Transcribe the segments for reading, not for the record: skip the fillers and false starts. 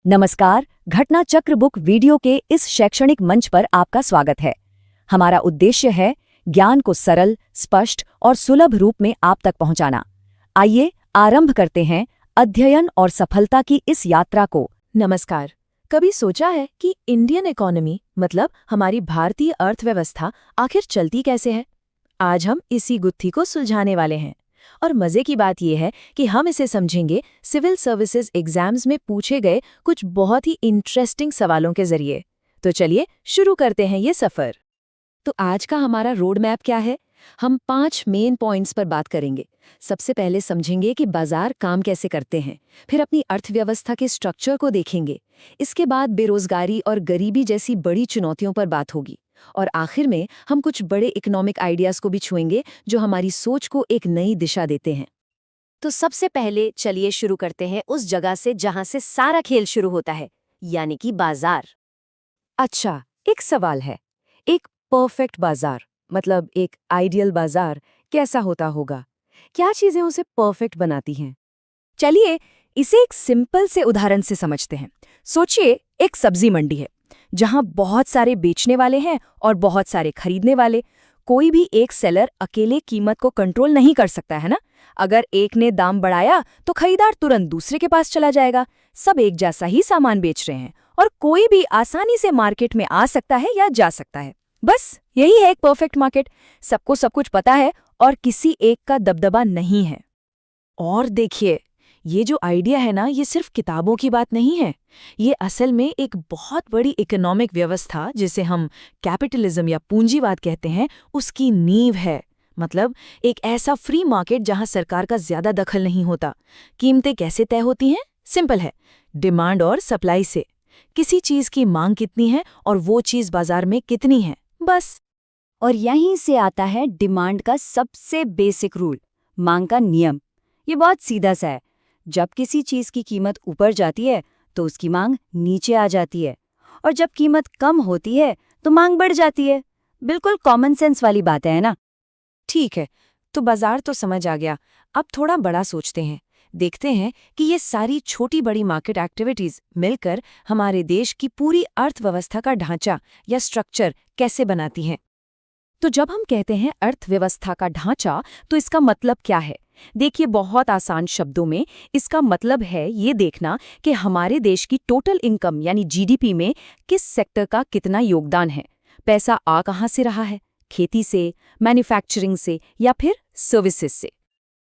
नमस्कार, घटना चक्र बुक वीडियो के इस शैक्षणिक मंच पर आपका स्वागत है। हमारा उद्देश्य है ज्ञान को सरल, स्पष्ट और सुलभ रूप में आप तक पहुंचाना। आइए आरंभ करते हैं अध्ययन और सफलता की इस यात्रा को। नमस्कार। कभी सोचा है कि इंडियन इकोनॉमी मतलब हमारी भारतीय अर्थव्यवस्था आखिर चलती कैसे है? आज हम इसी गुत्थी को सुलझाने वाले हैं। और मजे की बात यह है कि हम इसे समझेंगे सिविल सर्विसेज एग्जाम्स में पूछे गए कुछ बहुत ही इंटरेस्टिंग सवालों के जरिए। तो चलिए शुरू करते हैं ये सफर। तो आज का हमारा रोड मैप क्या है? हम 5 मेन पॉइंट्स पर बात करेंगे। सबसे पहले समझेंगे कि बाजार काम कैसे करते हैं, फिर अपनी अर्थव्यवस्था के स्ट्रक्चर को देखेंगे, इसके बाद बेरोजगारी और गरीबी जैसी बड़ी चुनौतियों पर बात होगी, और आखिर में हम कुछ बड़े इकोनॉमिक आइडियाज को भी छुएंगे जो हमारी सोच को एक नई दिशा देते हैं। तो सबसे पहले चलिए शुरू करते हैं उस जगह से जहां से सारा खेल शुरू होता है, यानी कि बाजार। अच्छा, एक सवाल है, एक परफेक्ट बाजार मतलब एक आइडियल बाजार कैसा होता होगा? क्या चीजें उसे परफेक्ट बनाती हैं? चलिए इसे एक सिंपल से उदाहरण से समझते हैं। सोचिए एक सब्जी मंडी है जहां बहुत सारे बेचने वाले हैं और बहुत सारे खरीदने वाले। कोई भी एक सेलर अकेले कीमत को कंट्रोल नहीं कर सकता है ना। अगर एक ने दाम बढ़ाया तो खरीदार तुरंत दूसरे के पास चला जाएगा। सब एक जैसा ही सामान बेच रहे हैं और कोई भी आसानी से मार्केट में आ सकता है या जा सकता है। बस यही है एक परफेक्ट मार्केट। सबको सब कुछ पता है और किसी एक का दबदबा नहीं है। और देखिए, ये जो आइडिया है ना, ये सिर्फ किताबों की बात नहीं है। ये असल में एक बहुत बड़ी इकोनॉमिक व्यवस्था, जिसे हम कैपिटलिज्म या पूंजीवाद कहते हैं, उसकी नींव है। मतलब एक ऐसा फ्री मार्केट जहां सरकार का ज्यादा दखल नहीं होता। कीमतें कैसे तय होती हैं? सिंपल है, डिमांड और सप्लाई से। किसी चीज की मांग कितनी है और वो चीज बाजार में कितनी है, बस। और यहीं से आता है डिमांड का सबसे बेसिक रूल, मांग का नियम। ये बहुत सीधा सा है। जब किसी चीज की कीमत ऊपर जाती है तो उसकी मांग नीचे आ जाती है, और जब कीमत कम होती है तो मांग बढ़ जाती है। बिल्कुल कॉमन सेंस वाली बात है ना। ठीक है, तो बाजार तो समझ आ गया। अब थोड़ा बड़ा सोचते हैं। देखते हैं कि ये सारी छोटी बड़ी मार्केट एक्टिविटीज मिलकर हमारे देश की पूरी अर्थव्यवस्था का ढांचा या स्ट्रक्चर कैसे बनाती हैं। तो जब हम कहते हैं अर्थव्यवस्था का ढांचा, तो इसका मतलब क्या है? देखिए, बहुत आसान शब्दों में इसका मतलब है ये देखना कि हमारे देश की टोटल इनकम यानी जीडीपी में किस सेक्टर का कितना योगदान है। पैसा आ कहाँ से रहा है? खेती से, मैन्युफैक्चरिंग से या फिर सर्विसेज से?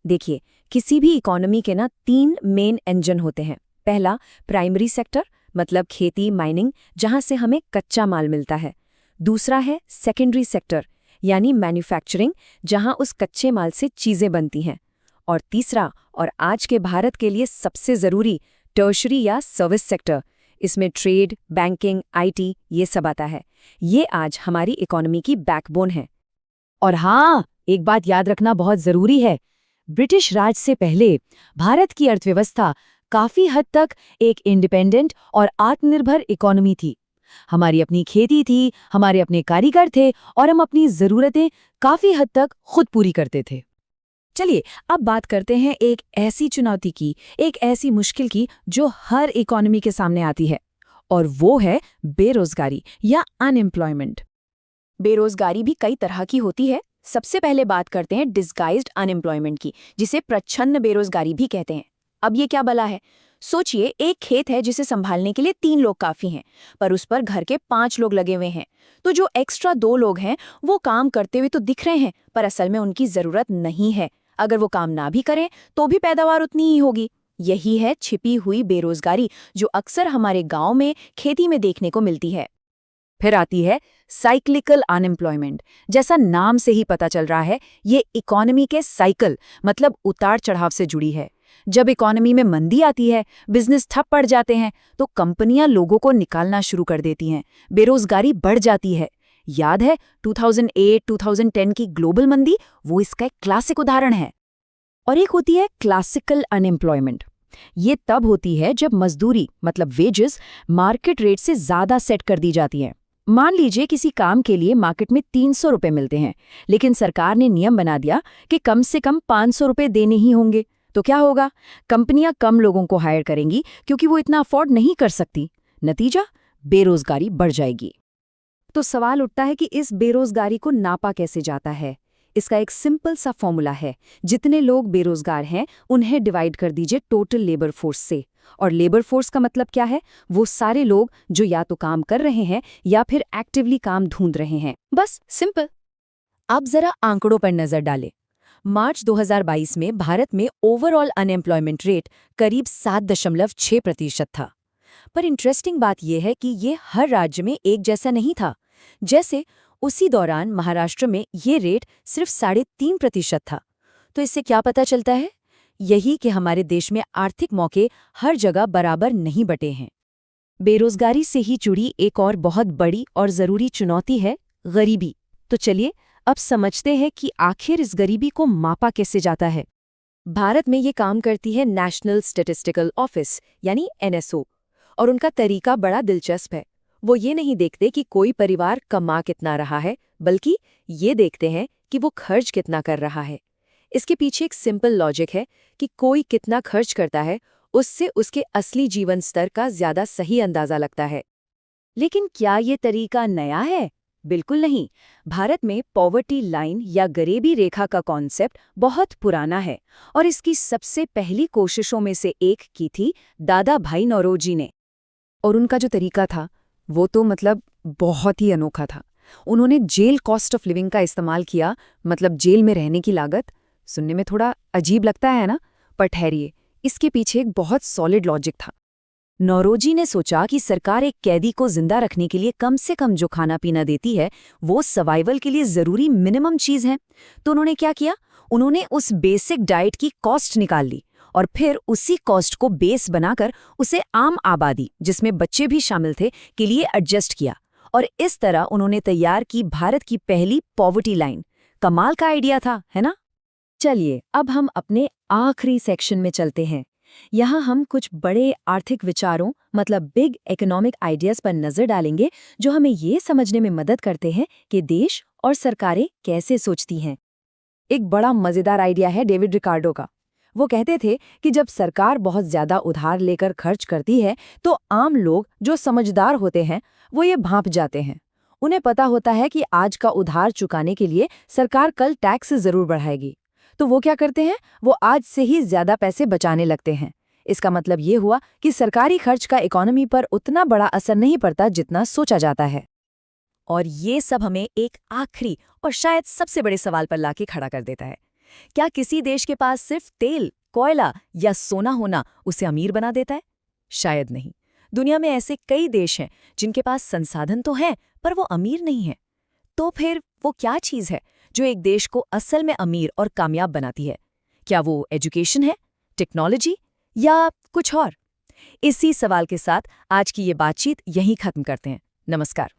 देखिए, किसी भी इकोनॉमी के ना 3 मेन इंजन होते हैं। पहला प्राइमरी सेक्टर मतलब खेती, माइनिंग, जहां से हमें कच्चा माल मिलता है। दूसरा है सेकेंडरी सेक्टर यानी मैन्युफैक्चरिंग, जहां उस कच्चे माल से चीजें बनती हैं। और तीसरा, और आज के भारत के लिए सबसे जरूरी, टर्शरी या सर्विस सेक्टर। इसमें ट्रेड, बैंकिंग, आईटी ये सब आता है। ये आज हमारी इकोनॉमी की बैकबोन है। और हाँ, एक बात याद रखना बहुत जरूरी है, ब्रिटिश राज से पहले भारत की अर्थव्यवस्था काफी हद तक एक इंडिपेंडेंट और आत्मनिर्भर इकोनॉमी थी। हमारी अपनी खेती थी, हमारे अपने कारीगर थे और हम अपनी जरूरतें काफी हद तक खुद पूरी करते थे। चलिए अब बात करते हैं एक ऐसी चुनौती की, एक ऐसी मुश्किल की जो हर इकोनॉमी के सामने आती है, और वो है बेरोजगारी या अनएम्प्लॉयमेंट। बेरोजगारी भी कई तरह की होती है। सबसे पहले बात करते हैं डिस्गाइज्ड अनएम्प्लॉयमेंट की, जिसे प्रच्छन्न बेरोजगारी भी कहते हैं। अब ये क्या बला है? सोचिए, एक खेत है जिसे संभालने के लिए 3 लोग काफी हैं, पर उस पर घर के 5 लोग लगे हुए हैं। तो जो एक्स्ट्रा 2 लोग हैं वो काम करते हुए तो दिख रहे हैं, पर असल में उनकी जरूरत नहीं है। अगर वो काम ना भी करें तो भी पैदावार उतनी ही होगी। यही है छिपी हुई बेरोजगारी, जो अक्सर हमारे गांव में खेती में देखने को मिलती है। फिर आती है साइक्लिकल अनएम्प्लॉयमेंट। जैसा नाम से ही पता चल रहा है, ये इकोनॉमी के साइकिल मतलब उतार चढ़ाव से जुड़ी है। जब इकोनॉमी में मंदी आती है, बिजनेस ठप पड़ जाते हैं, तो कंपनियां लोगों को निकालना शुरू कर देती हैं, बेरोजगारी बढ़ जाती है। याद है 2008-2010 की ग्लोबल मंदी? वो इसका एक क्लासिक उदाहरण है। और एक होती है क्लासिकल अनएम्प्लॉयमेंट। ये तब होती है जब मजदूरी मतलब वेजेस मार्केट रेट से ज्यादा सेट कर दी जाती है। मान लीजिए किसी काम के लिए मार्केट में 300 रुपए मिलते हैं, लेकिन सरकार ने नियम बना दिया कि कम से कम 500 रुपए देने ही होंगे। तो क्या होगा? कंपनियां कम लोगों को हायर करेंगी क्योंकि वो इतना अफोर्ड नहीं कर सकती। नतीजा, बेरोजगारी बढ़ जाएगी। तो सवाल उठता है कि इस बेरोजगारी को नापा कैसे जाता है? इसका एक सिंपल सा फॉर्मूला है। जितने लोग बेरोजगार हैं उन्हें डिवाइड कर दीजिए टोटल लेबर फोर्स से। और लेबर फोर्स का मतलब क्या है? वो सारे लोग जो या तो काम कर रहे हैं या फिर एक्टिवली काम ढूंढ रहे हैं। बस सिंपल। अब जरा आंकड़ों पर नजर डालें। मार्च 2022 में भारत में ओवरऑल अनएम्प्लॉयमेंट रेट करीब 7.6% था। पर इंटरेस्टिंग बात यह है कि ये हर राज्य में एक जैसा नहीं था। जैसे उसी दौरान महाराष्ट्र में ये रेट सिर्फ 3.5% था। तो इससे क्या पता चलता है? यही कि हमारे देश में आर्थिक मौके हर जगह बराबर नहीं बटे हैं। बेरोजगारी से ही जुड़ी एक और बहुत बड़ी और जरूरी चुनौती है गरीबी। तो चलिए अब समझते हैं कि आखिर इस गरीबी को मापा कैसे जाता है। भारत में ये काम करती है नेशनल स्टैटिस्टिकल ऑफिस यानी NSO, और उनका तरीका बड़ा दिलचस्प है। वो ये नहीं देखते कि कोई परिवार कमा कितना रहा है, बल्कि ये देखते हैं कि वो खर्च कितना कर रहा है। इसके पीछे एक सिंपल लॉजिक है कि कोई कितना खर्च करता है उससे उसके असली जीवन स्तर का ज्यादा सही अंदाजा लगता है। लेकिन क्या ये तरीका नया है? बिल्कुल नहीं। भारत में पॉवर्टी लाइन या गरीबी रेखा का कॉन्सेप्ट बहुत पुराना है और इसकी सबसे पहली कोशिशों में से एक की थी दादा भाई नौरोजी ने। और उनका जो तरीका था वो तो बहुत ही अनोखा था। उन्होंने जेल कॉस्ट ऑफ लिविंग का इस्तेमाल किया, जेल में रहने की लागत। सुनने में थोड़ा अजीब लगता है ना, पर ठहरिए, इसके पीछे एक बहुत सॉलिड लॉजिक था। नौरोजी ने सोचा कि सरकार एक कैदी को जिंदा रखने के लिए कम से कम जो खाना पीना देती है वो सर्वाइवल के लिए जरूरी मिनिमम चीज है। तो उन्होंने क्या किया? उन्होंने उस बेसिक डाइट की कॉस्ट निकाल ली और फिर उसी कॉस्ट को बेस बनाकर उसे आम आबादी, जिसमें बच्चे भी शामिल थे, के लिए एडजस्ट किया। और इस तरह उन्होंने तैयार की भारत की पहली पॉवर्टी लाइन। कमाल का आइडिया था, है ना? चलिए अब हम अपने आखिरी सेक्शन में चलते हैं। यहाँ हम कुछ बड़े आर्थिक विचारों बिग इकोनॉमिक आइडियाज पर नजर डालेंगे जो हमें ये समझने में मदद करते हैं कि देश और सरकारें कैसे सोचती हैं। एक बड़ा मजेदार आइडिया है डेविड रिकार्डो का। वो कहते थे कि जब सरकार बहुत ज्यादा उधार लेकर खर्च करती है तो आम लोग जो समझदार होते हैं वो ये भांप जाते हैं। उन्हें पता होता है कि आज का उधार चुकाने के लिए सरकार कल टैक्स जरूर बढ़ाएगी, तो वो क्या करते हैं? वो आज से ही ज्यादा पैसे बचाने लगते हैं। इसका मतलब ये हुआ कि सरकारी खर्च का इकोनॉमी पर उतना बड़ा असर नहीं पड़ता जितना सोचा जाता है। और ये सब हमें एक आखिरी और शायद सबसे बड़े सवाल पर लाके खड़ा कर देता है। क्या किसी देश के पास सिर्फ तेल, कोयला या सोना होना उसे अमीर बना देता है? शायद नहीं। दुनिया में ऐसे कई देश हैं जिनके पास संसाधन तो हैं पर वो अमीर नहीं हैं। तो फिर वो क्या चीज़ है जो एक देश को असल में अमीर और कामयाब बनाती है? क्या वो एजुकेशन है, टेक्नोलॉजी या कुछ और? इसी सवाल के साथ आज की ये बातचीत यहीं खत्म करते हैं। नमस्कार।